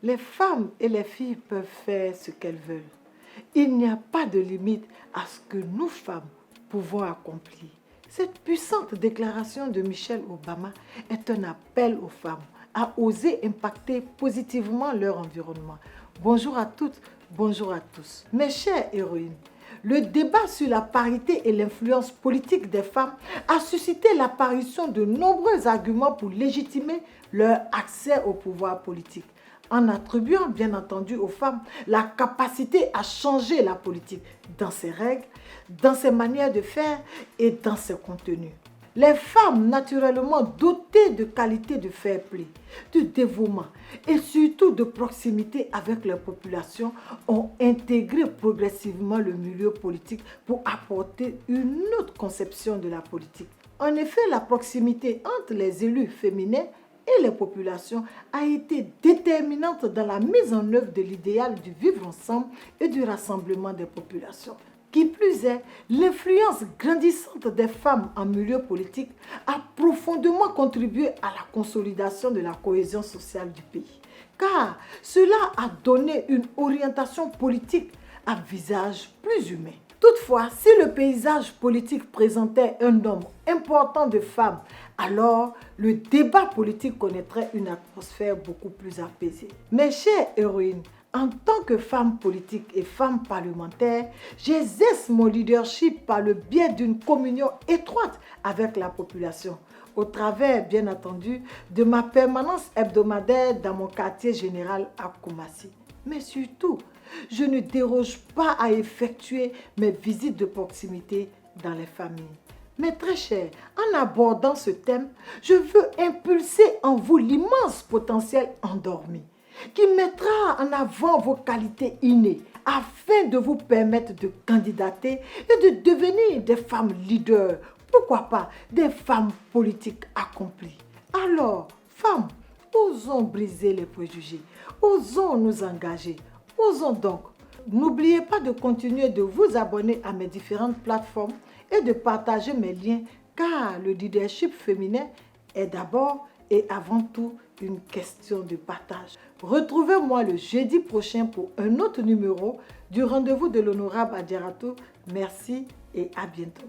Les femmes et les filles peuvent faire ce qu'elles veulent. Il n'y a pas de limite à ce que nous, femmes, pouvons accomplir. Cette puissante déclaration de Michelle Obama est un appel aux femmes à oser impacter positivement leur environnement. Bonjour à toutes, bonjour à tous. Mes chères héroïnes, le débat sur la parité et l'influence politique des femmes a suscité l'apparition de nombreux arguments pour légitimer leur accès au pouvoir politique, en attribuant bien entendu aux femmes la capacité à changer la politique dans ses règles, dans ses manières de faire et dans ses contenus. Les femmes naturellement dotées de qualités de fair play, de dévouement et surtout de proximité avec leur population ont intégré progressivement le milieu politique pour apporter une autre conception de la politique. En effet, la proximité entre les élus féminins et les populations a été déterminante dans la mise en œuvre de l'idéal du vivre ensemble et du rassemblement des populations. Qui plus est, l'influence grandissante des femmes en milieu politique a profondément contribué à la consolidation de la cohésion sociale du pays, car cela a donné une orientation politique à visage plus humain. Toutefois, si le paysage politique présentait un nombre important de femmes, alors le débat politique connaîtrait une atmosphère beaucoup plus apaisée. Mes chères héroïnes, en tant que femme politique et femme parlementaire, j'exerce mon leadership par le biais d'une communion étroite avec la population, au travers, bien entendu, de ma permanence hebdomadaire dans mon quartier général à Koumassi. Mais surtout, je ne déroge pas à effectuer mes visites de proximité dans les familles. Mes très chers, en abordant ce thème, je veux impulser en vous l'immense potentiel endormi qui mettra en avant vos qualités innées afin de vous permettre de candidater et de devenir des femmes leaders, pourquoi pas des femmes politiques accomplies. Alors, femmes, osons briser les préjugés, osons nous engager, osons donc. N'oubliez pas de continuer de vous abonner à mes différentes plateformes et de partager mes liens car le leadership féminin est d'abord et avant tout une question de partage. Retrouvez-moi le jeudi prochain pour un autre numéro du rendez-vous de l'honorable Adjaratou. Merci et à bientôt.